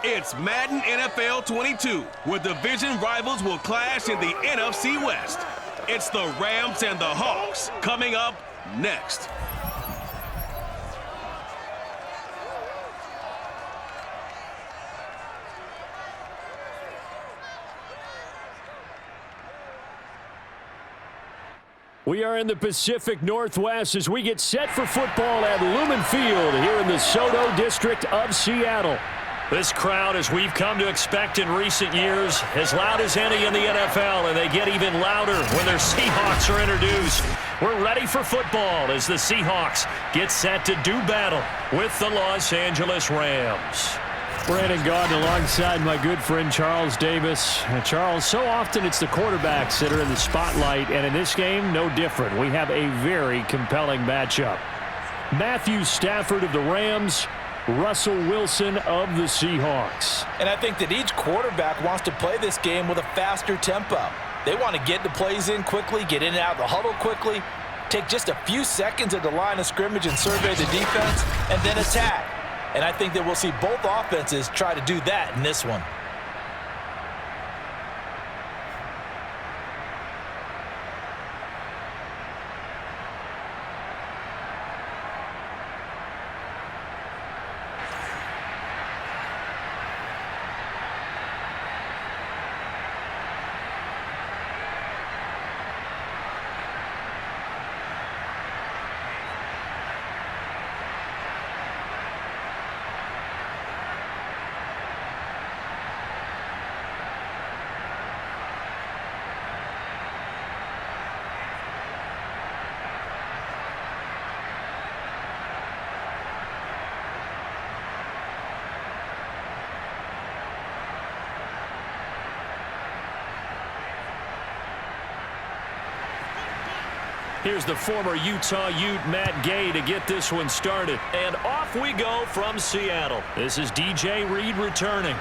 It's Madden NFL 22, where division rivals will clash in the NFC West. It's the Rams and the Hawks coming up next. We are in the Pacific Northwest as we get set for football at Lumen Field here in the Soto district of Seattle. This crowd, as we've come to expect in recent years, as loud as any in the NFL, and they get even louder when their Seahawks are introduced. We're ready for football as the Seahawks get set to do battle with the Los Angeles Rams. Brandon Gaudin alongside my good friend Charles Davis. Charles, so often it's the quarterbacks that are in the spotlight, and in this game, no different. We have a very compelling matchup. Matthew Stafford of the Rams, Russell Wilson of the Seahawks. And I think that each quarterback wants to play this game with a faster tempo. They want to get the plays in quickly, get in and out of the huddle quickly, take just a few seconds at the line of scrimmage and survey the defense, and then attack. And I think that we'll see both offenses try to do that in this one. Here's the former Utah Ute, Matt Gay, to get this one started. And off we go from Seattle. This is DJ Reed returning.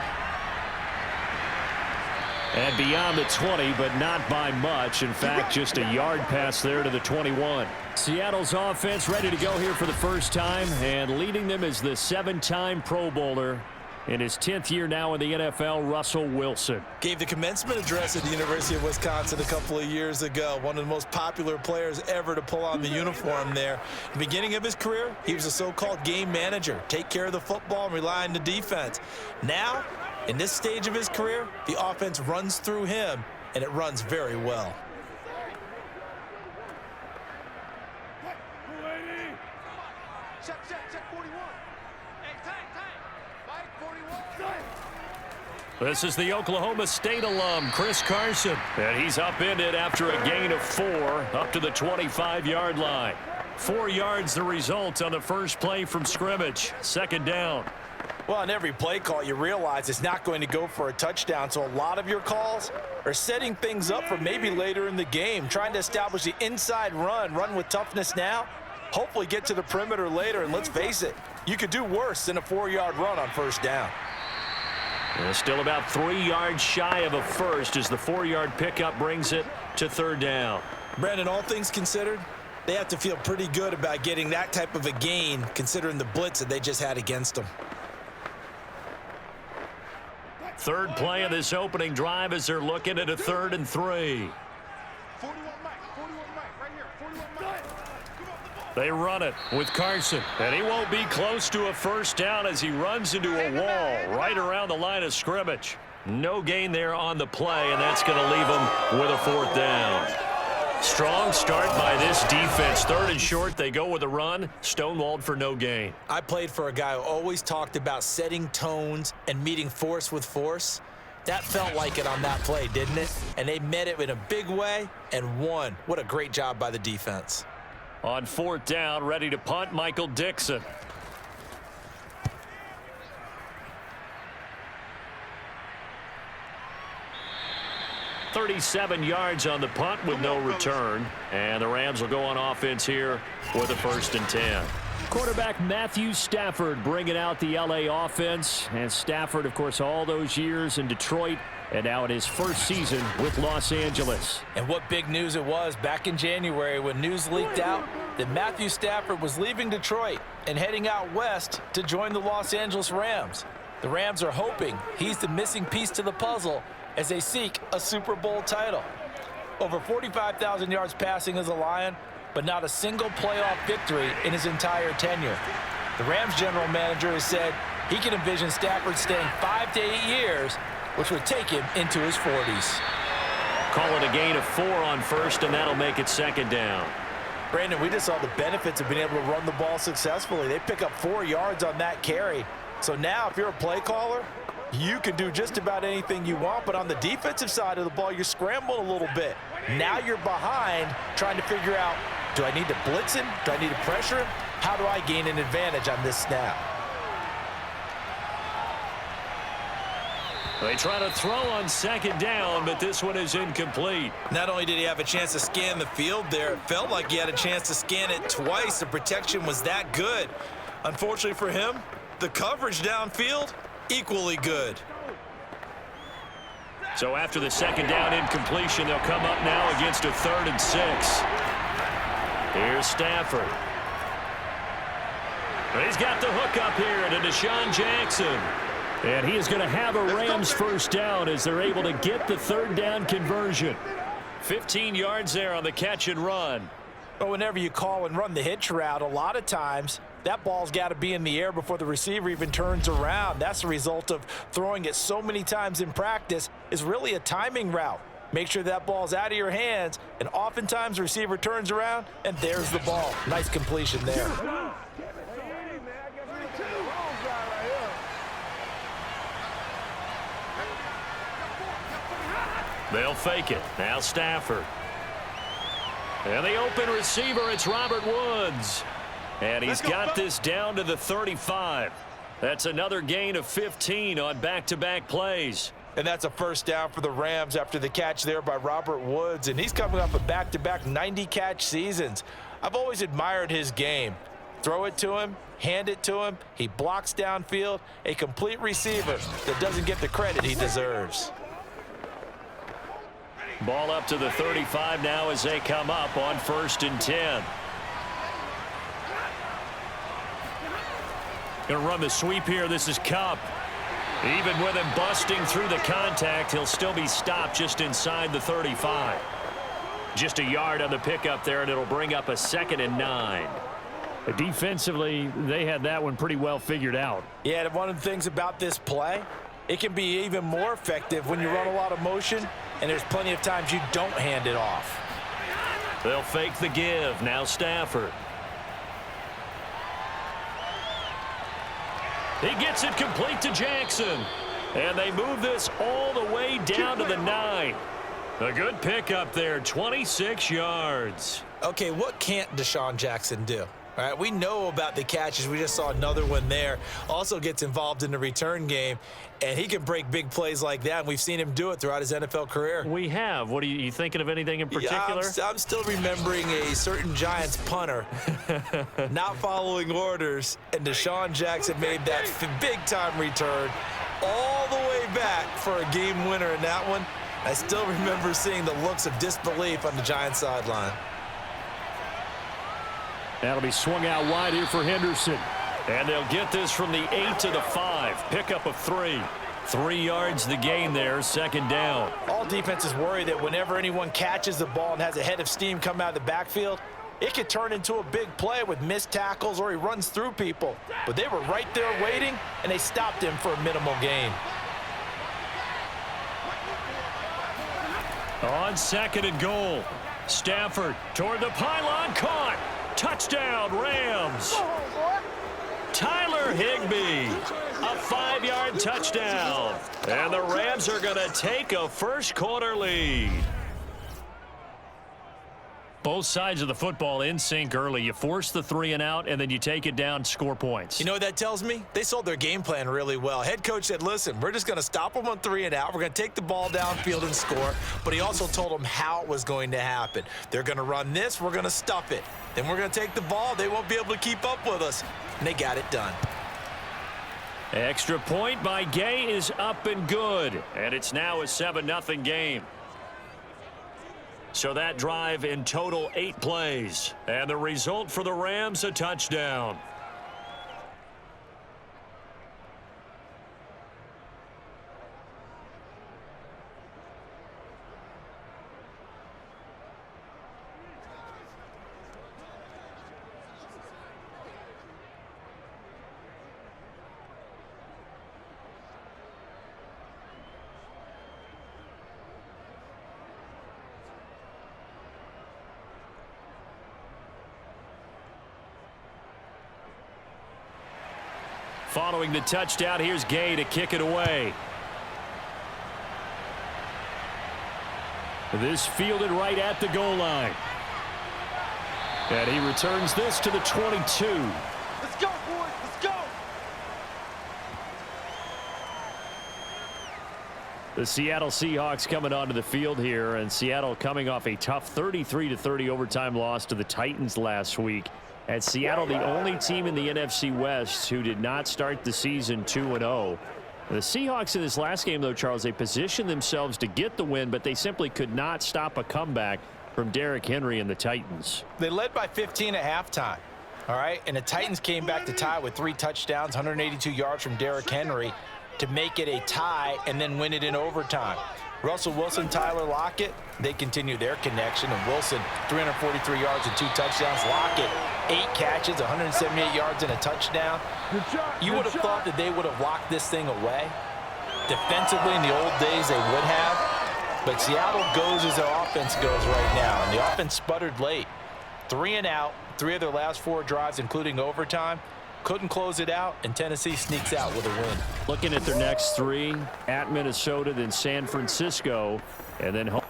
And beyond the 20, but not by much. In fact, just a yard pass there to the 21. Seattle's offense ready to go here for the first time. And leading them is the 7-time Pro Bowler. In his 10th year now in the NFL, Russell Wilson. Gave the commencement address at the University of Wisconsin a couple of years ago. One of the most popular players ever to pull on the uniform there. The beginning of his career, he was a so-called game manager. Take care of the football and rely on the defense. Now, in this stage of his career, the offense runs through him, and it runs very well. This is the Oklahoma State alum, Chris Carson. And he's upended after a gain of 4 up to the 25-yard line. 4 yards the result on the first play from scrimmage. Second down. Well, on every play call, you realize it's not going to go for a touchdown. So a lot of your calls are setting things up for maybe later in the game, trying to establish the inside run with toughness now, hopefully get to the perimeter later. And let's face it, you could do worse than a 4-yard run on first down. Still about 3 yards shy of a first as the 4-yard pickup brings it to third down. Brandon, all things considered, they have to feel pretty good about getting that type of a gain considering the blitz that they just had against them. Third play of this opening drive as they're looking at a 3rd and 3. They run it with Carson, and he won't be close to a first down as he runs into a wall right around the line of scrimmage. No gain there on the play, and that's going to leave him with a 4th down. Strong start by this defense. 3rd and short, they go with a run, stonewalled for no gain. I played for a guy who always talked about setting tones and meeting force with force. That felt like it on that play, didn't it? And they met it in a big way and won. What a great job by the defense. On 4th down, ready to punt, Michael Dixon. .37 yards on the punt with no return. And the Rams will go on offense here with a 1st and 10. Quarterback Matthew Stafford bringing out the L.A. offense. And Stafford, of course, all those years in Detroit. And now in his first season with Los Angeles. And what big news it was back in January when news leaked out that Matthew Stafford was leaving Detroit and heading out west to join the Los Angeles Rams. The Rams are hoping he's the missing piece to the puzzle as they seek a Super Bowl title. Over 45,000 yards passing as a Lion, but not a single playoff victory in his entire tenure. The Rams general manager has said he can envision Stafford staying 5 to 8 years, which would take him into his 40s. Call it a gain of 4 on first, and that'll make it second down. Brandon, we just saw the benefits of being able to run the ball successfully. They pick up 4 yards on that carry. So now if you're a play caller, you can do just about anything you want, but on the defensive side of the ball, you're scrambling a little bit. Now you're behind trying to figure out, do I need to blitz him? Do I need to pressure him? How do I gain an advantage on this snap? They try to throw on second down, but this one is incomplete. Not only did he have a chance to scan the field there, it felt like he had a chance to scan it twice. The protection was that good. Unfortunately for him, the coverage downfield, equally good. So after the second down incompletion, they'll come up now against a 3rd and 6. Here's Stafford. He's got the hook up here to Deshaun Jackson. And he is going to have a Rams first down as they're able to get the 3rd down conversion. 15 yards there on the catch and run. But whenever you call and run the hitch route, a lot of times that ball's got to be in the air before the receiver even turns around. That's the result of throwing it so many times in practice is really a timing route. Make sure that ball's out of your hands, and oftentimes the receiver turns around, and there's the ball. Nice completion there. They'll fake it. Now Stafford. And the open receiver, it's Robert Woods. And he's got this down to the 35. That's another gain of 15 on back-to-back plays. And that's a first down for the Rams after the catch there by Robert Woods. And he's coming off a back-to-back 90-catch seasons. I've always admired his game. Throw it to him, hand it to him. He blocks downfield. A complete receiver that doesn't get the credit he deserves. Ball up to the 35 now as they come up on 1st and 10. Going to run the sweep here. This is Kupp. Even with him busting through the contact, he'll still be stopped just inside the 35. Just a yard on the pickup there, and it'll bring up a 2nd and 9. Defensively, they had that one pretty well figured out. Yeah, and one of the things about this play, it can be even more effective when you run a lot of motion, and there's plenty of times you don't hand it off. They'll fake the give. Now Stafford. He gets it complete to Jackson. And they move this all the way down to the 9. A good pickup there, 26 yards. Okay, what can't Deshaun Jackson do? All right, we know about the catches. We just saw another one there. Also gets involved in the return game, and he can break big plays like that, and we've seen him do it throughout his NFL career. We have. What are you thinking of anything in particular? Yeah, I'm still remembering a certain Giants punter not following orders, and Deshaun Jackson made that big-time return all the way back for a game winner in that one. I still remember seeing the looks of disbelief on the Giants sideline. That'll be swung out wide here for Henderson. And they'll get this from the 8 to the 5. Pickup of 3. 3 yards the gain there, 2nd down. All defenses worry that whenever anyone catches the ball and has a head of steam come out of the backfield, it could turn into a big play with missed tackles or he runs through people. But they were right there waiting, and they stopped him for a minimal gain. On 2nd and goal. Stafford toward the pylon, caught. Touchdown, Rams. Tyler Higbee, a 5-yard touchdown. And the Rams are going to take a first-quarter lead. Both sides of the football in sync early. You force the 3 and out, and then you take it down, score points. You know what that tells me? They sold their game plan really well. Head coach said, listen, we're just going to stop them on 3 and out. We're going to take the ball downfield and score. But he also told them how it was going to happen. They're going to run this. We're going to stuff it. Then we're going to take the ball. They won't be able to keep up with us. And they got it done. Extra point by Gay is up and good. And it's now a 7-0 game. So that drive in total 8 plays. And the result for the Rams, a touchdown. Following the touchdown, here's Gay to kick it away. This fielded right at the goal line. And he returns this to the 22. Let's go, boys. Let's go. The Seattle Seahawks coming onto the field here, and Seattle coming off a tough 33-30 overtime loss to the Titans last week. And Seattle, the only team in the NFC West who did not start the season 2-0. The Seahawks in this last game, though, Charles, they positioned themselves to get the win, but they simply could not stop a comeback from Derrick Henry and the Titans. They led by 15 at halftime. All right, and the Titans came back to tie with 3 touchdowns, 182 yards from Derrick Henry to make it a tie and then win it in overtime. Russell Wilson, Tyler Lockett, they continue their connection. And Wilson, 343 yards and 2 touchdowns. Lockett, 8 catches, 178 yards and a touchdown. You would have thought that they would have locked this thing away. Defensively, in the old days, they would have. But Seattle goes as their offense goes right now. And the offense sputtered late. 3 and out, 3 of their last 4 drives, including overtime. Couldn't close it out, and Tennessee sneaks out with a win. Looking at their next 3, at Minnesota, then San Francisco, and then home.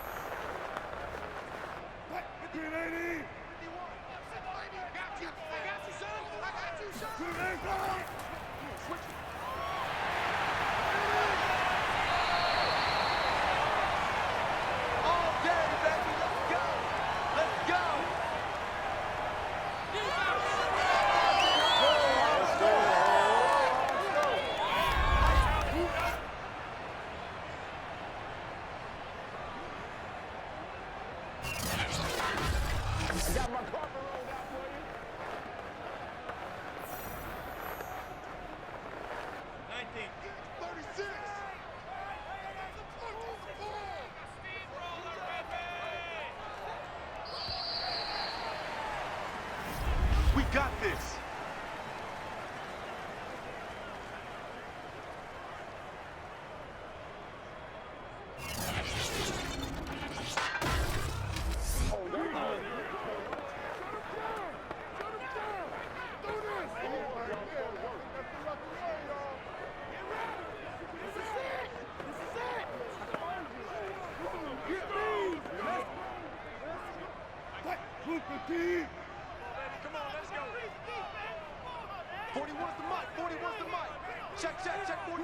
We got this. Come on, let's go. 40 wants the mic. 40 wants the mic. Check. 40.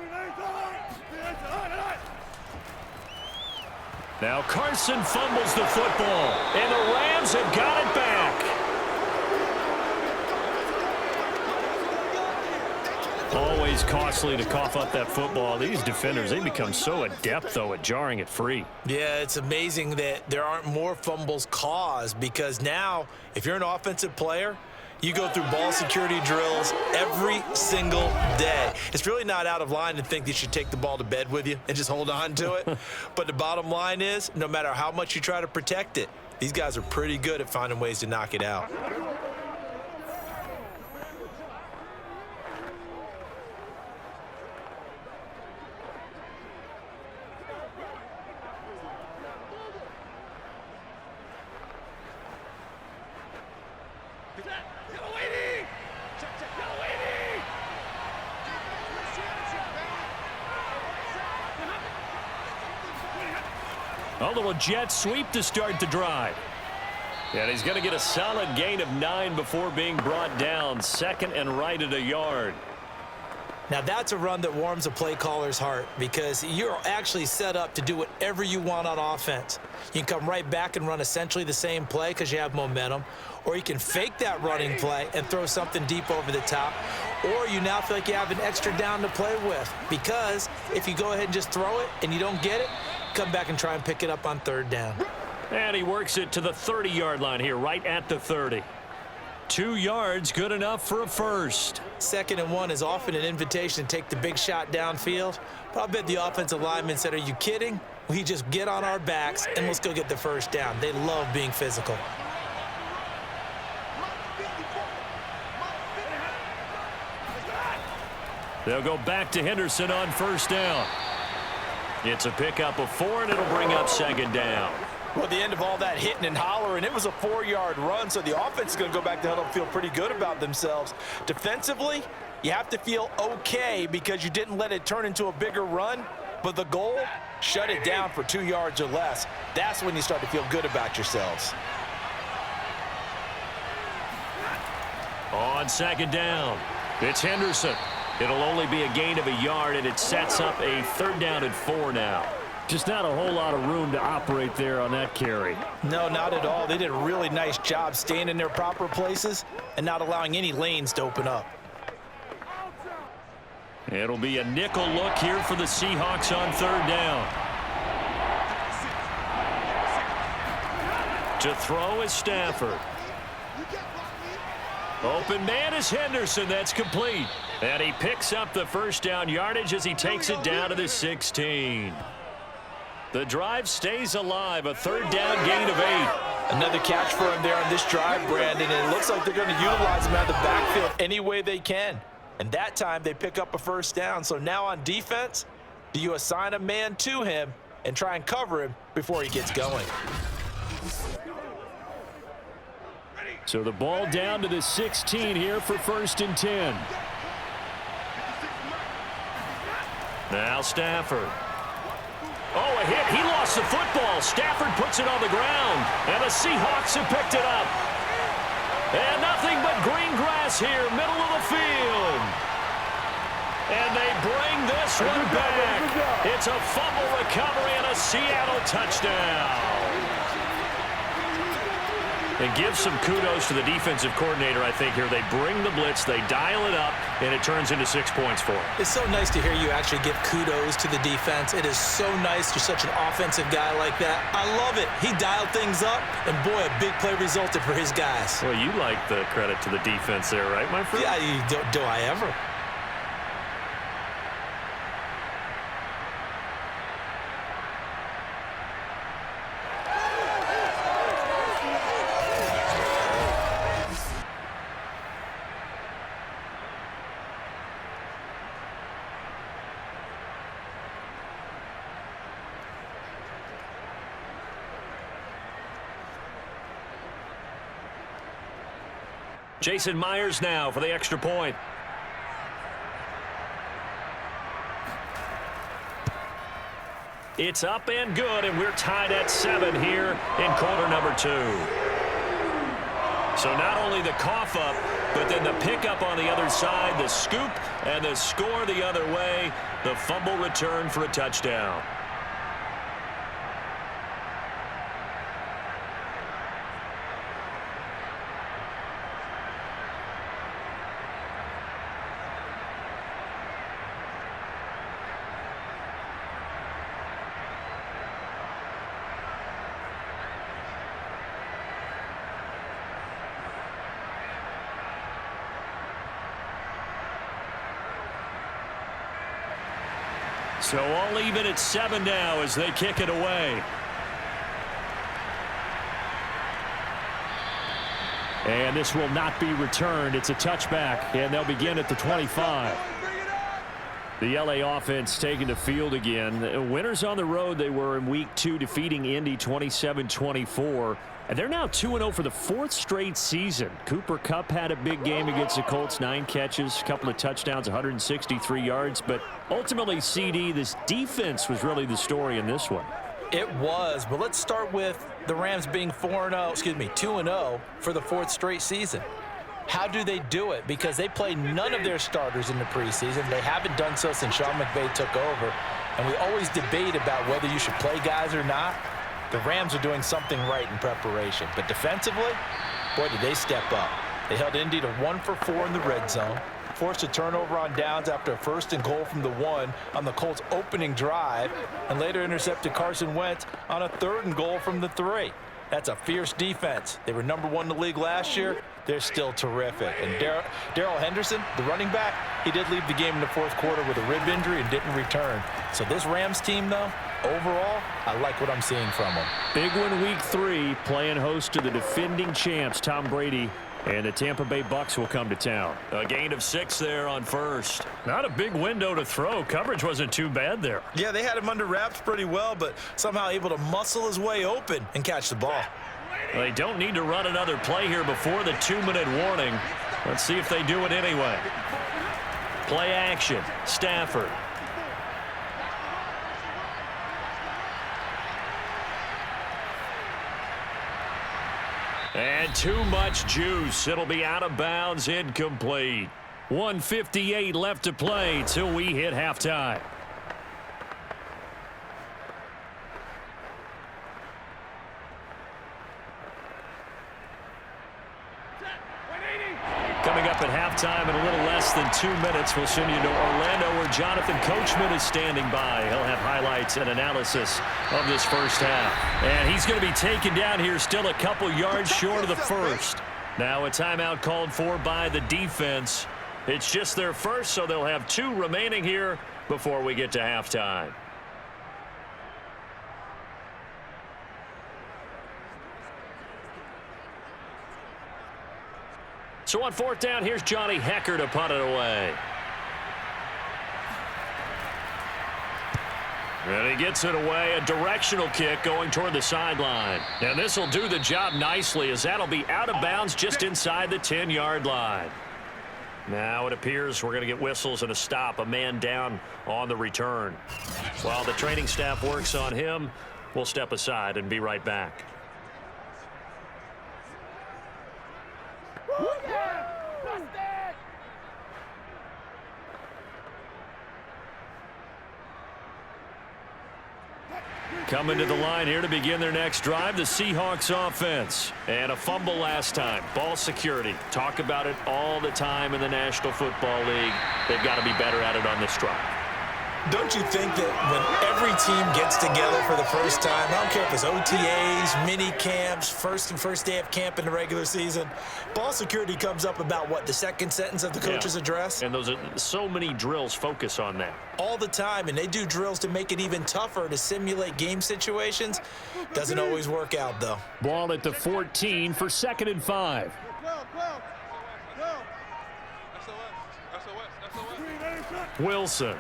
Now Carson fumbles the football, and the Rams have got it back. Always costly to cough up that football. These defenders, they become so adept, though, at jarring it free. Yeah, it's amazing that there aren't more fumbles caused, because now, if you're an offensive player, you go through ball security drills every single day. It's really not out of line to think you should take the ball to bed with you and just hold on to it. But the bottom line is, no matter how much you try to protect it, these guys are pretty good at finding ways to knock it out. A little jet sweep to start the drive. And he's going to get a solid gain of 9 before being brought down. 2nd and right at a yard. Now, that's a run that warms a play caller's heart, because you're actually set up to do whatever you want on offense. You can come right back and run essentially the same play because you have momentum, or you can fake that running play and throw something deep over the top, or you now feel like you have an extra down to play with, because if you go ahead and just throw it and you don't get it, come back and try and pick it up on 3rd down. And he works it to the 30-yard line here, right at the 30. 2 yards, good enough for a first. 2nd and 1 is often an invitation to take the big shot downfield. But I'll bet the offensive lineman said, are you kidding? We just get on our backs and let's go get the first down. They love being physical. They'll go back to Henderson on 1st down. It's a pickup of 4, and it'll bring up 2nd down. Well, at the end of all that hitting and hollering, it was a 4-yard run, so the offense is going to go back to huddle and feel pretty good about themselves. Defensively, You have to feel okay because you didn't let it turn into a bigger run, but the goal, shut it down for 2 yards or less. That's when you start to feel good about yourselves. On second down, it's Henderson. It'll only be a gain of a yard, and it sets up a 3rd down and 4 now. Just not a whole lot of room to operate there on that carry. No, not at all. They did a really nice job staying in their proper places and not allowing any lanes to open up. It'll be a nickel look here for the Seahawks on 3rd down. To throw is Stafford. Open man is Henderson. That's complete. And he picks up the 1st down yardage as he takes it down to the 16. The drive stays alive. A 3rd down gain of 8. Another catch for him there on this drive, Brandon, and it looks like they're going to utilize him out of the backfield any way they can. And that time they pick up a 1st down. So now on defense, do you assign a man to him and try and cover him before he gets going? So the ball down to the 16 here for 1st and 10. Now Stafford. Oh, a hit. He lost the football. Stafford puts it on the ground. And the Seahawks have picked it up. And nothing but green grass here, middle of the field. And they bring this one back. It's a fumble recovery and a Seattle touchdown. And give some kudos to the defensive coordinator, I think, here. They bring the blitz, they dial it up, and it turns into 6 points for them. It's so nice to hear you actually give kudos to the defense. It is so nice. You're such an offensive guy like that. I love it. He dialed things up, and boy, a big play resulted for his guys. Well, you like the credit to the defense there, right, my friend? Yeah, do I ever? Jason Myers now for the extra point. It's up and good, and we're tied at 7 here in quarter number 2. So not only the cough up, but then the pickup on the other side, the scoop, and the score the other way, the fumble return for a touchdown. So all even at 7 now as they kick it away. And this will not be returned. It's a touchback, and they'll begin at the 25. The LA offense taking the field again. Winners on the road, they were in week 2 defeating Indy 27-24. And they're now 2-0 for the 4th straight season. Cooper Kupp had a big game against the Colts, 9 catches, a couple of touchdowns, 163 yards. But ultimately, CD, this defense was really the story in this one. It was, but let's start with the Rams being 2-0 for the 4th straight season. How do they do it? Because they played none of their starters in the preseason. They haven't done so since Sean McVay took over. And we always debate about whether you should play guys or not. The Rams are doing something right in preparation. But defensively, boy, did they step up. They held Indy to 1 for 4 in the red zone, forced a turnover on downs after a 1st and goal from the 1 on the Colts' opening drive, and later intercepted Carson Wentz on a 3rd and goal from the 3. That's a fierce defense. They were number 1 in the league last year. They're still terrific. And Darrell Henderson, the running back, he did leave the game in the 4th quarter with a rib injury and didn't return. So this Rams team, though, overall, I like what I'm seeing from them. Big one week 3, playing host to the defending champs, Tom Brady. And the Tampa Bay Bucks will come to town. A gain of 6 there on 1st. Not a big window to throw. Coverage wasn't too bad there. Yeah, they had him under wraps pretty well, but somehow able to muscle his way open and catch the ball. They don't need to run another play here before the 2-minute warning. Let's see if they do it anyway. Play action. Stafford. And too much juice. It'll be out of bounds, incomplete. 1:58 left to play till we hit halftime. Coming up at halftime in a little less than 2 minutes, we'll send you to Orlando where Jonathan Coachman is standing by. He'll have highlights and analysis of this first half. And he's going to be taken down here still a couple yards short of the first. Now a timeout called for by the defense. It's just their first, so they'll have 2 remaining here before we get to halftime. So on 4th down, here's Johnny Hecker to punt it away. And he gets it away, a directional kick going toward the sideline. And this will do the job nicely as that'll be out of bounds just inside the 10-yard line. Now it appears we're going to get whistles and a stop, a man down on the return. While the training staff works on him, we'll step aside and be right back. Coming to the line here to begin their next drive, the Seahawks offense. And a fumble last time. Ball security. Talk about it all the time in the National Football League. They've got to be better at it on this drive. Don't you think that when every team gets together for the first time, I don't care if it's OTAs, mini camps, first day of camp in the regular season, ball security comes up about, what, the second sentence of the coach's address? And those are so many drills focus on that. All the time, and they do drills to make it even tougher to simulate game situations. Doesn't always work out, though. Ball at the 14 for 2nd and 5. Wilson.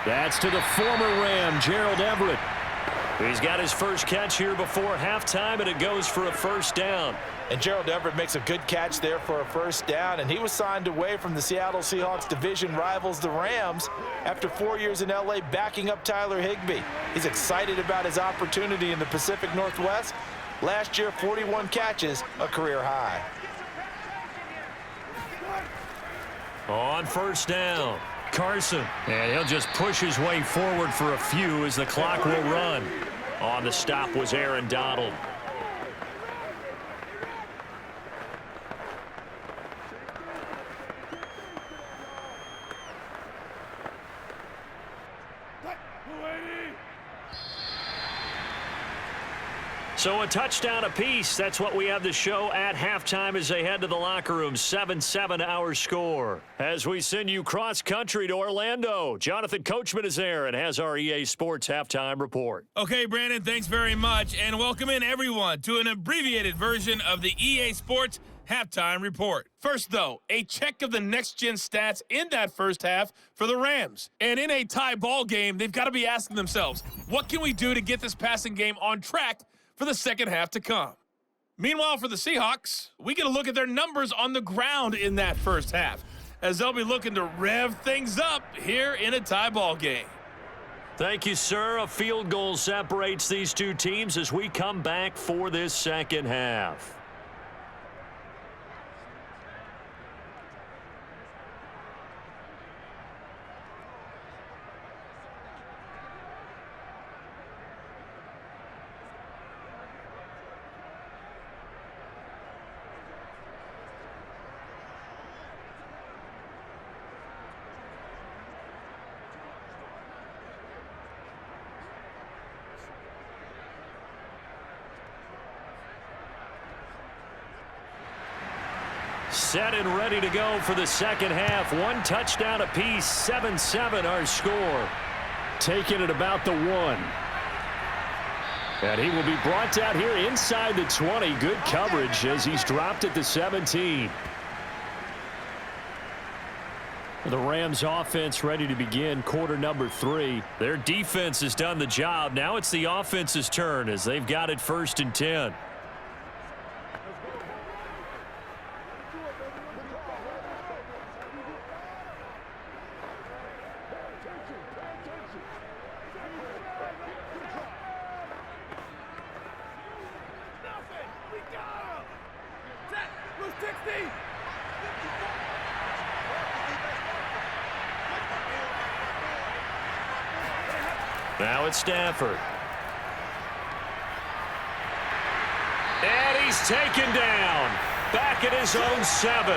That's to the former Ram, Gerald Everett. He's got his first catch here before halftime, and it goes for a first down. And Gerald Everett makes a good catch there for a first down, and he was signed away from the Seattle Seahawks division rivals, the Rams, after 4 years in L.A. backing up Tyler Higbee. He's excited about his opportunity in the Pacific Northwest. Last year, 41 catches, a career high. On first down, Carson. And he'll just push his way forward for a few as the clock will run. On the stop was Aaron Donald. So a touchdown apiece. That's what we have to show at halftime as they head to the locker room. 7-7 our score. As we send you cross-country to Orlando, Jonathan Coachman is there and has our EA Sports halftime report. Okay, Brandon, thanks very much. And welcome in, everyone, to an abbreviated version of the EA Sports halftime report. First, though, a check of the next-gen stats in that first half for the Rams. And in a tie ball game, they've got to be asking themselves, what can we do to get this passing game on track for the second half to come? Meanwhile, for the Seahawks, we get a look at their numbers on the ground in that first half, as they'll be looking to rev things up here in a tie ball game. Thank you, sir. A field goal separates these two teams as we come back for this second half. Set and ready to go for the second half. One touchdown apiece, 7-7 our score. Taking it about the 1. And he will be brought down here inside the 20. Good coverage as he's dropped at the 17. The Rams offense ready to begin quarter number 3. Their defense has done the job. Now it's the offense's turn as they've got it 1st and 10. Now it's Stafford. And he's taken down. Back at his own 7.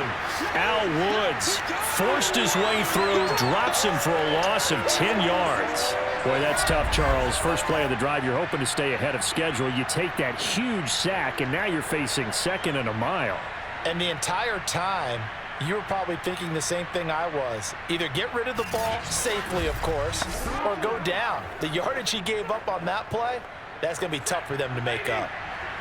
Al Woods forced his way through, drops him for a loss of 10 yards. Boy, that's tough, Charles. First play of the drive, you're hoping to stay ahead of schedule. You take that huge sack, and now you're facing 2nd and a mile. And the entire time, you were probably thinking the same thing I was. Either get rid of the ball, safely of course, or go down. The yardage he gave up on that play, that's going to be tough for them to make up.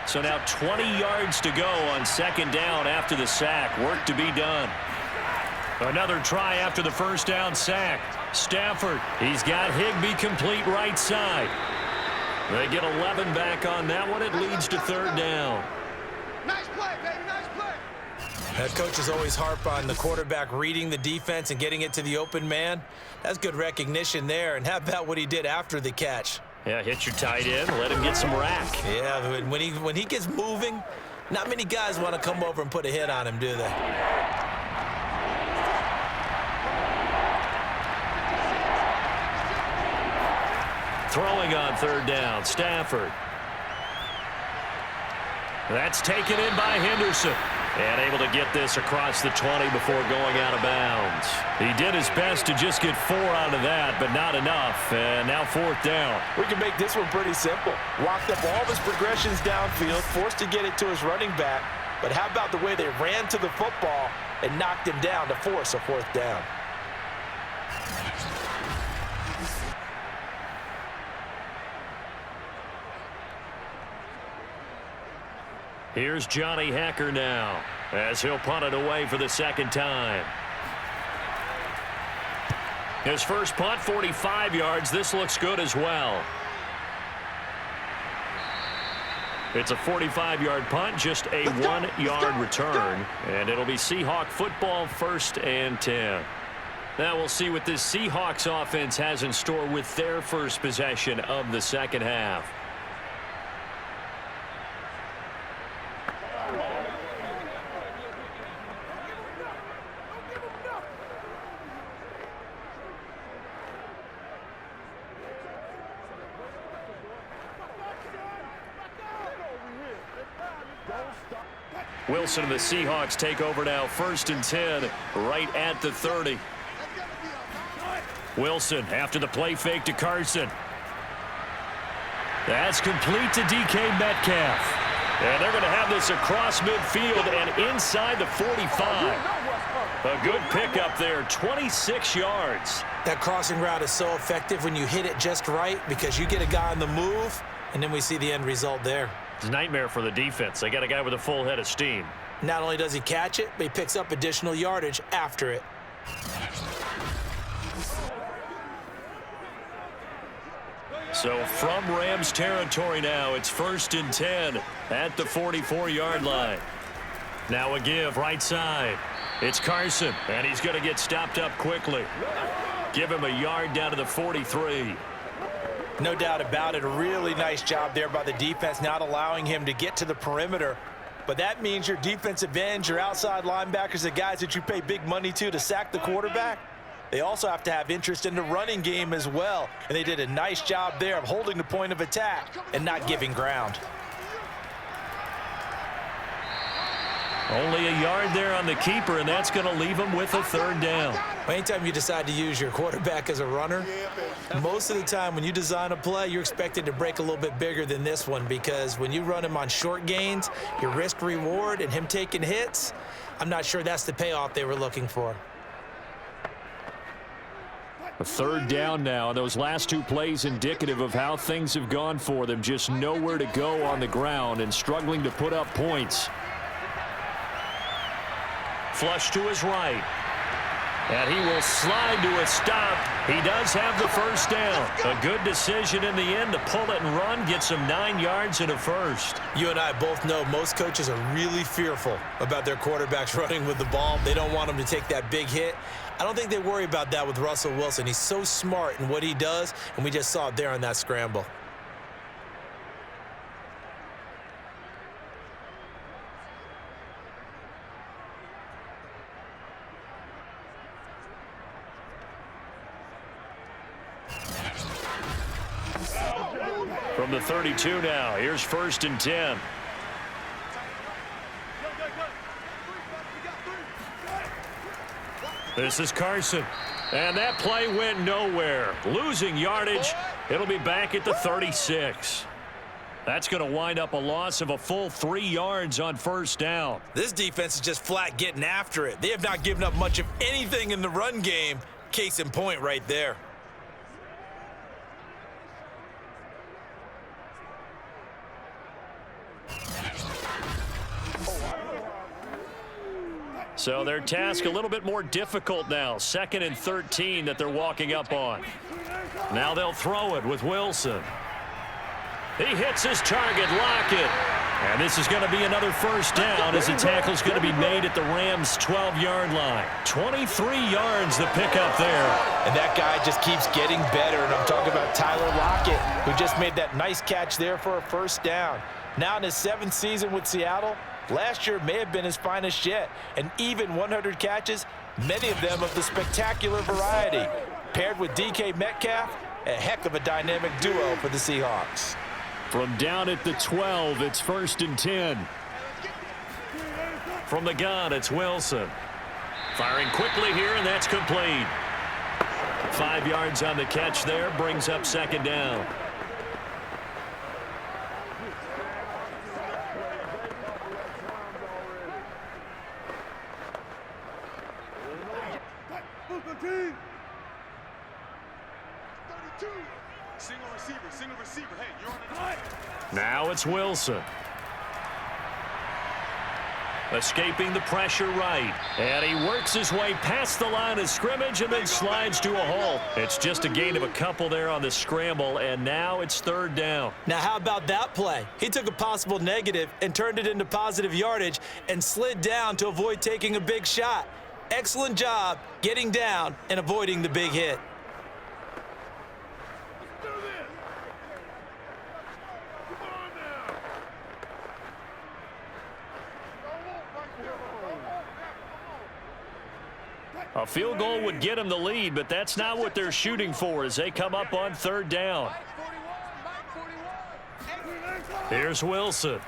So now 20 yards to go on 2nd down after the sack. Work to be done. Another try after the first down sack. Stafford, he's got Higbee complete right side. They get 11 back on that one. It leads to 3rd down. Nice play, baby, nice play. Head coaches always harp on the quarterback reading the defense and getting it to the open man. That's good recognition there. And how about what he did after the catch? Yeah, hit your tight end, let him get some rack. Yeah, when he gets moving, not many guys want to come over and put a hit on him, do they? Throwing on 3rd down, Stafford. That's taken in by Henderson. And able to get this across the 20 before going out of bounds. He did his best to just get 4 out of that, but not enough. And now 4th down. We can make this one pretty simple. Walked up all of his progressions downfield, forced to get it to his running back. But how about the way they ran to the football and knocked him down to force a 4th down? Here's Johnny Hacker now as he'll punt it away for the 2nd time. His first punt, 45 yards. This looks good as well. It's a 45-yard punt, just a 1-yard return. And it'll be Seahawk football, 1st and 10. Now we'll see what this Seahawks offense has in store with their first possession of the 2nd half. Wilson and the Seahawks take over now, 1st and 10, right at the 30. Wilson after the play fake to Carson. That's complete to DK Metcalf. And they're going to have this across midfield and inside the 45. A good pickup there, 26 yards. That crossing route is so effective when you hit it just right because you get a guy on the move, and then we see the end result there. It's a nightmare for the defense. They got a guy with a full head of steam. Not only does he catch it, but he picks up additional yardage after it. So from Rams territory now, it's 1st and 10 at the 44-yard line. Now a give right side. It's Carson, and he's going to get stopped up quickly. Give him a yard down to the 43. No doubt about it. A really nice job there by the defense, not allowing him to get to the perimeter. But that means your defensive ends, your outside linebackers, the guys that you pay big money to sack the quarterback, they also have to have interest in the running game as well. And they did a nice job there of holding the point of attack and not giving ground. Only a yard there on the keeper, and that's going to leave him with a 3rd down. Anytime you decide to use your quarterback as a runner, most of the time when you design a play, you're expected to break a little bit bigger than this one because when you run him on short gains, your risk-reward and him taking hits, I'm not sure that's the payoff they were looking for. A 3rd down now, and those last 2 plays indicative of how things have gone for them. Just nowhere to go on the ground and struggling to put up points. Flush to his right. And he will slide to a stop. He does have the 1st down. A good decision in the end to pull it and run, get some 9 yards and a 1st. You and I both know most coaches are really fearful about their quarterbacks running with the ball. They don't want them to take that big hit. I don't think they worry about that with Russell Wilson. He's so smart in what he does, and we just saw it there on that scramble. From the 32 now, here's 1st and 10. This is Carson. And that play went nowhere. Losing yardage. It'll be back at the 36. That's going to wind up a loss of a full 3 yards on 1st down. This defense is just flat getting after it. They have not given up much of anything in the run game. Case in point right there. So their task a little bit more difficult now. 2nd and 13 that they're walking up on. Now they'll throw it with Wilson. He hits his target, Lockett. And this is going to be another 1st down as the tackle's going to be made at the Rams' 12-yard line. 23 yards the pickup there. And that guy just keeps getting better. And I'm talking about Tyler Lockett, who just made that nice catch there for a 1st down. Now in his 7th season with Seattle, last year may have been his finest yet. And even 100 catches, many of them of the spectacular variety. Paired with DK Metcalf, a heck of a dynamic duo for the Seahawks. From down at the 12, it's 1st and 10. From the gun, it's Wilson. Firing quickly here, and that's complete. 5 yards on the catch there, brings up 2nd down. Single receiver. Hey, you're on the Now it's Wilson. Escaping the pressure right. And he works his way past the line of scrimmage and then slides to a halt. It's just a gain of a couple there on the scramble, and now it's 3rd down. Now, how about that play? He took a possible negative and turned it into positive yardage and slid down to avoid taking a big shot. Excellent job getting down and avoiding the big hit. A field goal would get them the lead, but that's not what they're shooting for as they come up on 3rd down. Here's Wilson.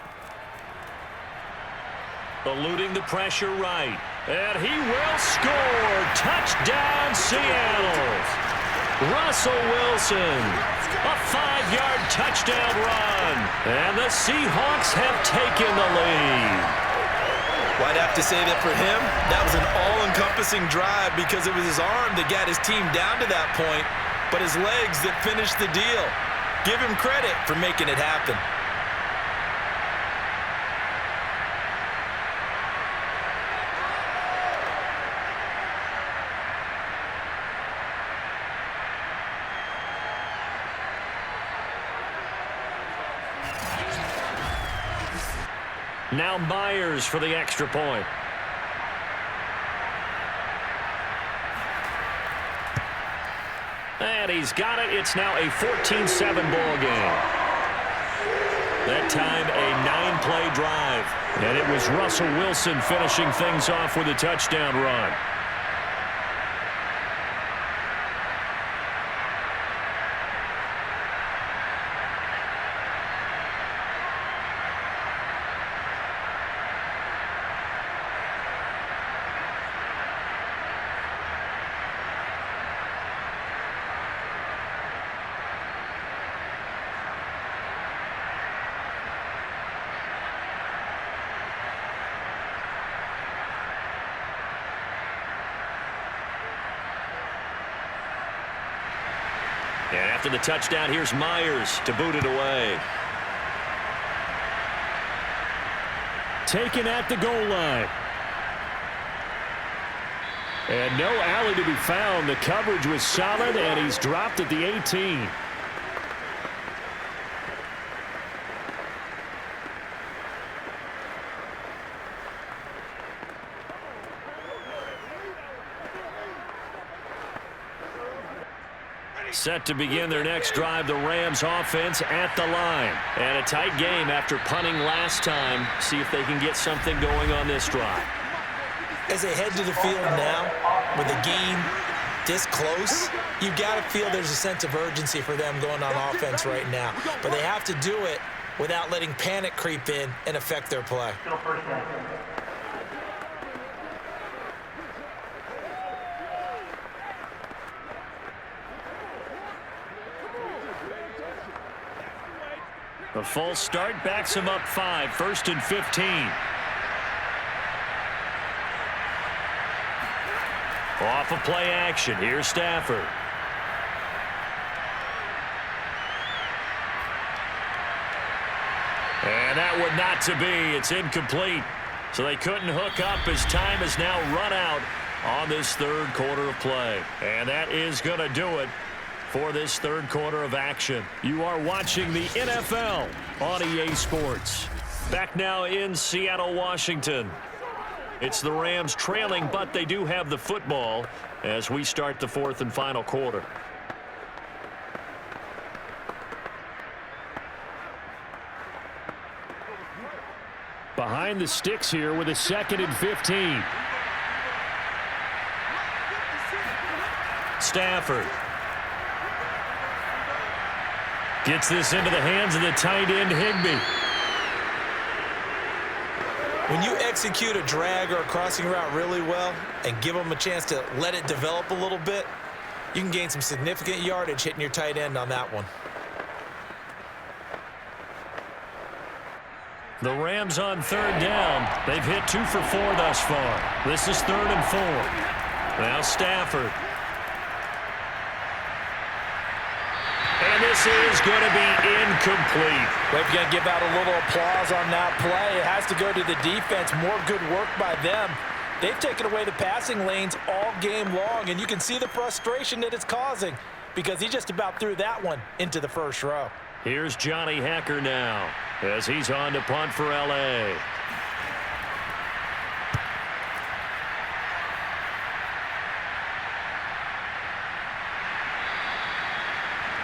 Eluding the pressure right. And he will score. Touchdown, Seattle. Russell Wilson. A 5-yard touchdown run. And the Seahawks have taken the lead. Well, I'd have to say that for him, that was an all-encompassing drive because it was his arm that got his team down to that point, but his legs that finished the deal. Give him credit for making it happen. Now Myers for the extra point. And he's got it. It's now a 14-7 ball game. That time a 9-play drive. And it was Russell Wilson finishing things off with a touchdown run. And after the touchdown, here's Myers to boot it away. Taken at the goal line. And no alley to be found. The coverage was solid, and he's dropped at the 18. Set to begin their next drive, the Rams offense at the line. And a tight game after punting last time. See if they can get something going on this drive. As they head to the field now, with the game this close, You've got to feel there's a sense of urgency for them going on offense right now. But they have to do it without letting panic creep in and affect their play. A false start backs him up 5, 1st and 15. Off of play action. Here's Stafford. And that one not to be. It's incomplete. So they couldn't hook up as time has now run out on this third quarter of play. And that is going to do it for this third quarter of action. You are watching the NFL on EA Sports. Back now in Seattle, Washington. It's the Rams trailing, but they do have the football as we start the fourth and final quarter. Behind the sticks here with a 2nd and 15. Stafford gets this into the hands of the tight end, Higbee. When you execute a drag or a crossing route really well and give them a chance to let it develop a little bit, you can gain some significant yardage hitting your tight end on that one. The Rams on 3rd down. They've hit 2 for 4 thus far. This is 3rd and 4. Now Stafford. And this is going to be incomplete. Well, if you're going to give out a little applause on that play, it has to go to the defense. More good work by them. They've taken away the passing lanes all game long, and you can see the frustration that it's causing because he just about threw that one into the first row. Here's Johnny Hacker now as he's on to punt for L.A.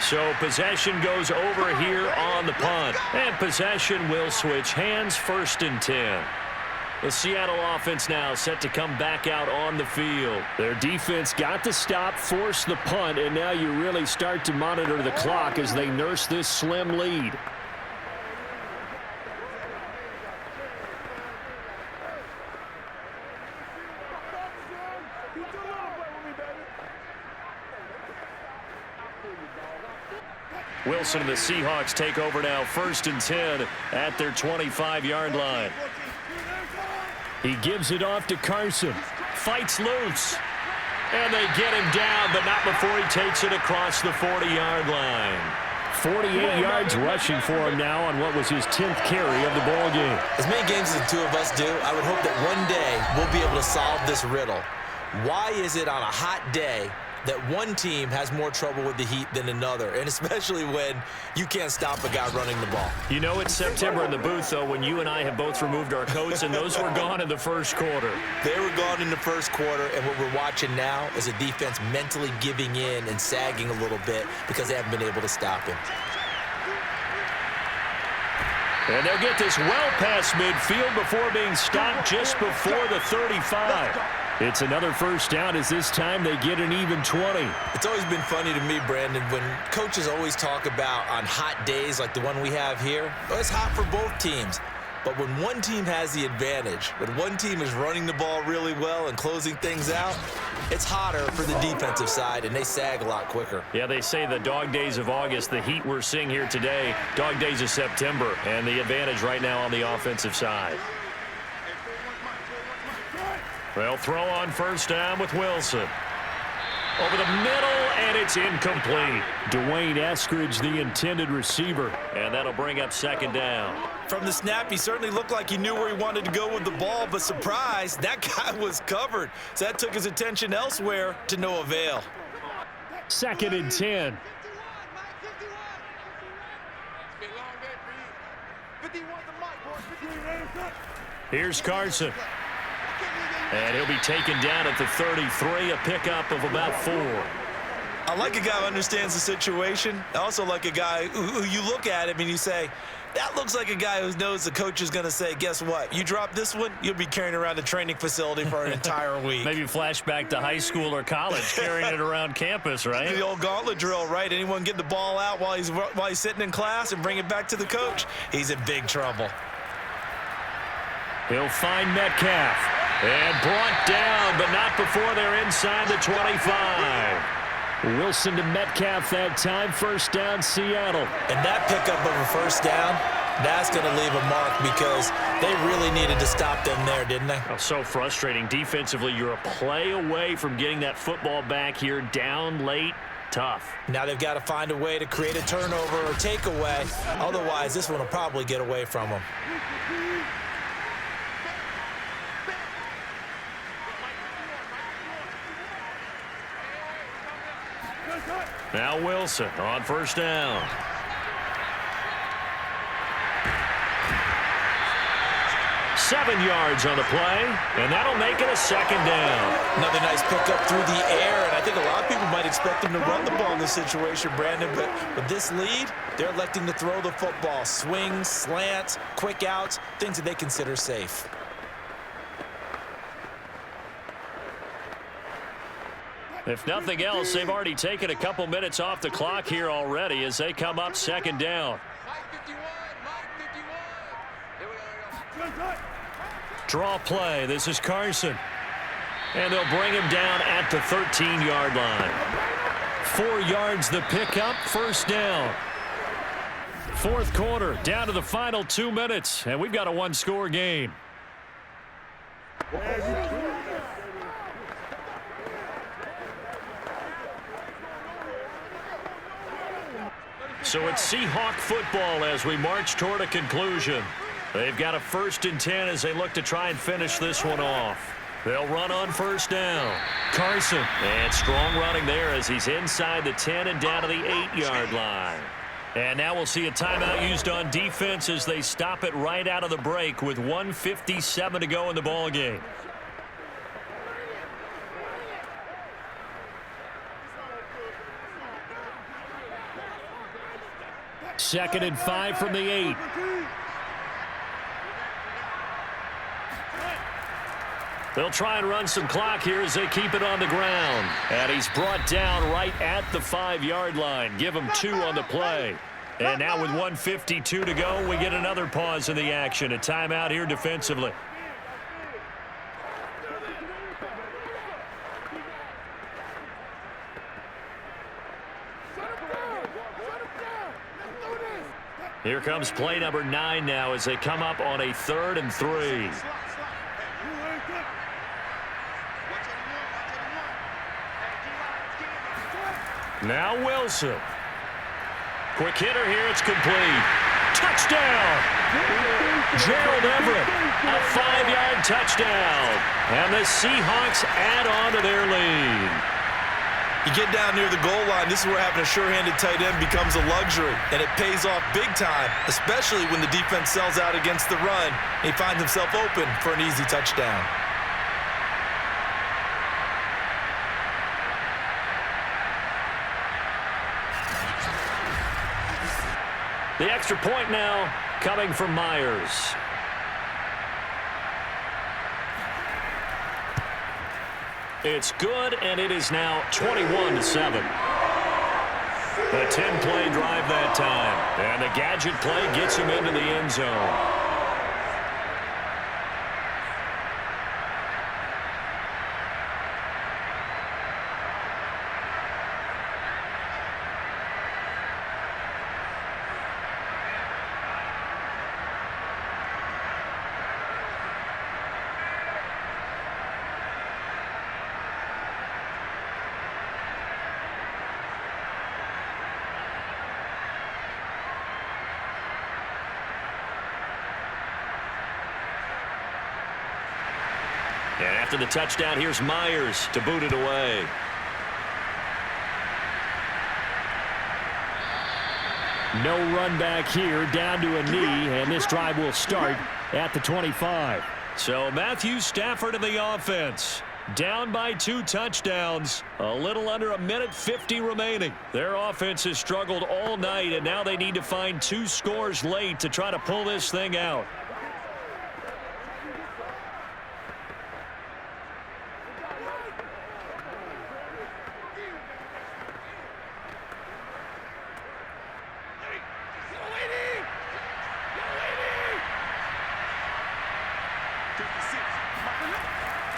So possession goes over here on the punt. And possession will switch hands, 1st and 10. The Seattle offense now set to come back out on the field. Their defense got the stop, forced the punt, and now you really start to monitor the clock as they nurse this slim lead. Wilson and the Seahawks take over now, 1st and 10 at their 25-yard line. He gives it off to Carson. Fights loose. And they get him down, but not before he takes it across the 40-yard line. 48 yards rushing for him now on what was his 10th carry of the ball game. As many games as the two of us do, I would hope that one day we'll be able to solve this riddle. Why is it on a hot day that one team has more trouble with the heat than another, and especially when you can't stop a guy running the ball? You know it's September in the booth, though, when you and I have both removed our coats, and those were gone in the first quarter. They were gone in the first quarter, and what we're watching now is a defense mentally giving in and sagging a little bit because they haven't been able to stop him. And they'll get this well past midfield before being stopped just before the 35. It's another first down as this time they get an even 20. It's always been funny to me, Brandon, when coaches always talk about on hot days like the one we have here, well, it's hot for both teams. But when one team has the advantage, when one team is running the ball really well and closing things out, it's hotter for the defensive side, and they sag a lot quicker. Yeah, they say the dog days of August, the heat we're seeing here today, dog days of September, and the advantage right now on the offensive side. They'll throw on first down with Wilson. Over the middle, and it's incomplete. Dwayne Eskridge, the intended receiver. And that'll bring up 2nd down. From the snap, he certainly looked like he knew where he wanted to go with the ball, but surprise, that guy was covered. So that took his attention elsewhere to no avail. 2nd and 10. Here's Carson. And he'll be taken down at the 33, a pickup of about 4. I like a guy who understands the situation. I also like a guy who you look at him and you say, That looks like a guy who knows the coach is going to say, guess what? You drop this one, you'll be carrying around the training facility for an entire week. Maybe flashback to high school or college, carrying it around campus, right? The old gauntlet drill, right? Anyone get the ball out while he's sitting in class and bring it back to the coach, he's in big trouble. He'll find Metcalf. And brought down, but not before they're inside the 25. Wilson to Metcalf that time. First down, Seattle. And that pickup of a first down, that's going to leave a mark because they really needed to stop them there, didn't they? Oh, so frustrating. Defensively, you're a play away from getting that football back here. Down late, tough. Now they've got to find a way to create a turnover or takeaway. Otherwise, this one will probably get away from them. Now Wilson on first down. Seven yards on the play, and that'll make it a second down. Another nice pickup through the air, and I think a lot of people might expect them to run the ball in this situation, Brandon, but with this lead, they're electing to throw the football. Swings, slants, quick outs, things that they consider safe. If nothing else, they've already taken a couple minutes off the clock here already as they come up second down. Draw play. This is Carson. And they'll bring him down at the 13-yard line. 4 yards the pickup, first down. Fourth quarter, down to the final 2 minutes, and we've got a one-score game. So it's Seahawk football as we march toward a conclusion. They've got a 1st and 10 as they look to try and finish this one off. They'll run on first down. Carson. And strong running there as he's inside the 10 and down to the 8-yard line. And now we'll see a timeout used on defense as they stop it right out of the break with 1:57 to go in the ballgame. Second and 5 from the 8. They'll try and run some clock here as they keep it on the ground. And he's brought down right at the 5-yard line. Give him 2 on the play. And now with 1:52 to go, we get another pause in the action. A timeout here defensively. Here comes play number 9 now as they come up on a 3rd and 3. Now Wilson. Quick hitter here. It's complete. Touchdown. Gerald Everett. A 5-yard touchdown. And the Seahawks add on to their lead. You get down near the goal line, this is where having a sure-handed tight end becomes a luxury, and it pays off big time, especially when the defense sells out against the run, and he finds himself open for an easy touchdown. The extra point now coming from Myers. It's good, and it is now 21-7. A 10-play drive that time, and the gadget play gets him into the end zone. And after the touchdown, here's Myers to boot it away. No run back here, down to a knee, and this drive will start at the 25. So Matthew Stafford in the offense. Down by 2 touchdowns. A little under 1:50 remaining. Their offense has struggled all night, and now they need to find 2 scores late to try to pull this thing out.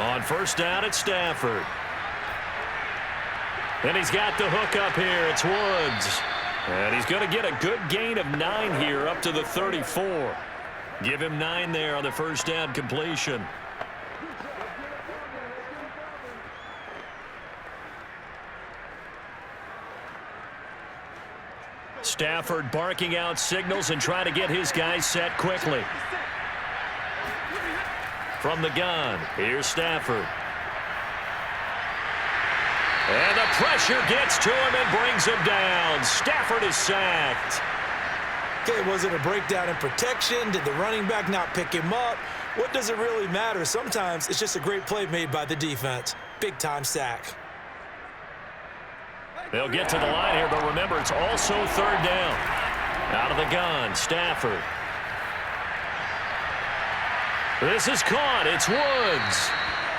On first down, it's Stafford. And he's got the hook up here. It's Woods. And he's going to get a good gain of 9 here up to the 34. Give him 9 there on the first down completion. Stafford barking out signals and trying to get his guys set quickly. From the gun, here's Stafford. And the pressure gets to him and brings him down. Stafford is sacked. Okay, was it a breakdown in protection? Did the running back not pick him up? What does it really matter? Sometimes it's just a great play made by the defense. Big-time sack. They'll get to the line here, but remember, it's also third down. Out of the gun, Stafford. This is caught. It's Woods.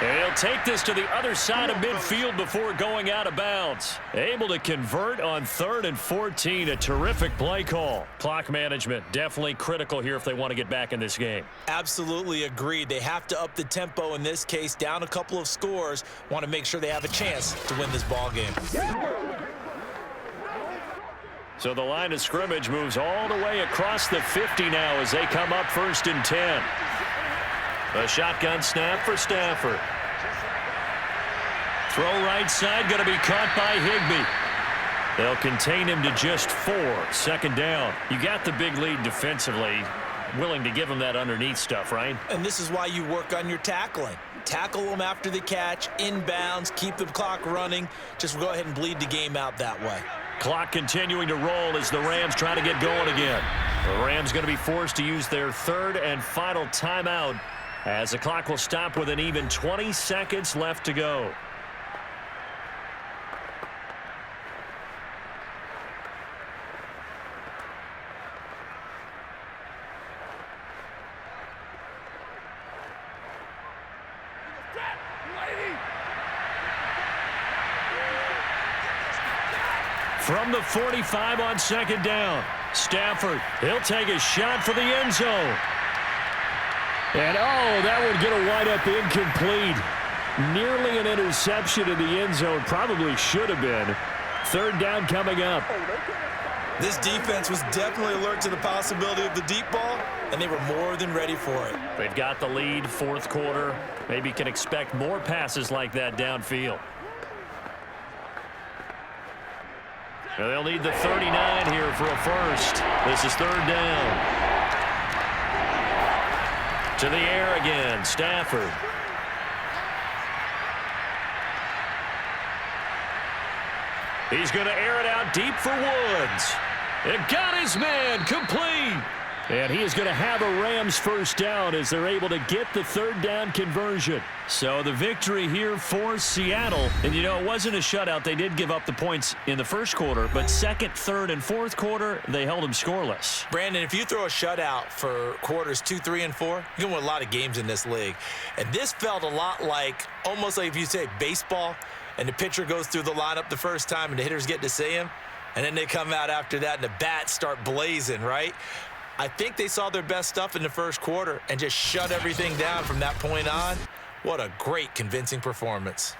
And he'll take this to the other side of midfield before going out of bounds. Able to convert on 3rd and 14. A terrific play call. Clock management definitely critical here if they want to get back in this game. Absolutely agreed. They have to up the tempo in this case. Down a couple of scores. Want to make sure they have a chance to win this ball game. So the line of scrimmage moves all the way across the 50 now as they come up 1st and 10. A shotgun snap for Stafford. Throw right side, going to be caught by Higbee. They'll contain him to just 4. 2nd down. You got the big lead defensively. Willing to give him that underneath stuff, right? And this is why you work on your tackling. Tackle them after the catch, inbounds, keep the clock running. Just go ahead and bleed the game out that way. Clock continuing to roll as the Rams try to get going again. The Rams going to be forced to use their 3rd and final timeout as the clock will stop with an even 20 seconds left to go. From the 45 on 2nd down, Stafford, he'll take a shot for the end zone. And, that would get a wind-up incomplete. Nearly an interception in the end zone. Probably should have been. 3rd down coming up. This defense was definitely alert to the possibility of the deep ball, and they were more than ready for it. They've got the lead, 4th quarter. Maybe can expect more passes like that downfield. And they'll need the 39 here for a first. This is 3rd down. To the air again, Stafford. He's going to air it out deep for Woods. And got his man complete. And he is going to have a Rams first down as they're able to get the 3rd down conversion. So the victory here for Seattle. And, it wasn't a shutout. They did give up the points in the 1st quarter. But 2nd, 3rd, and 4th quarter, they held them scoreless. Brandon, if you throw a shutout for quarters 2, 3, and 4, you're going to win a lot of games in this league. And this felt a lot like, almost like if you say baseball, and the pitcher goes through the lineup the first time and the hitters get to see him. And then they come out after that and the bats start blazing, right? I think they saw their best stuff in the 1st quarter and just shut everything down from that point on. What a great, convincing performance.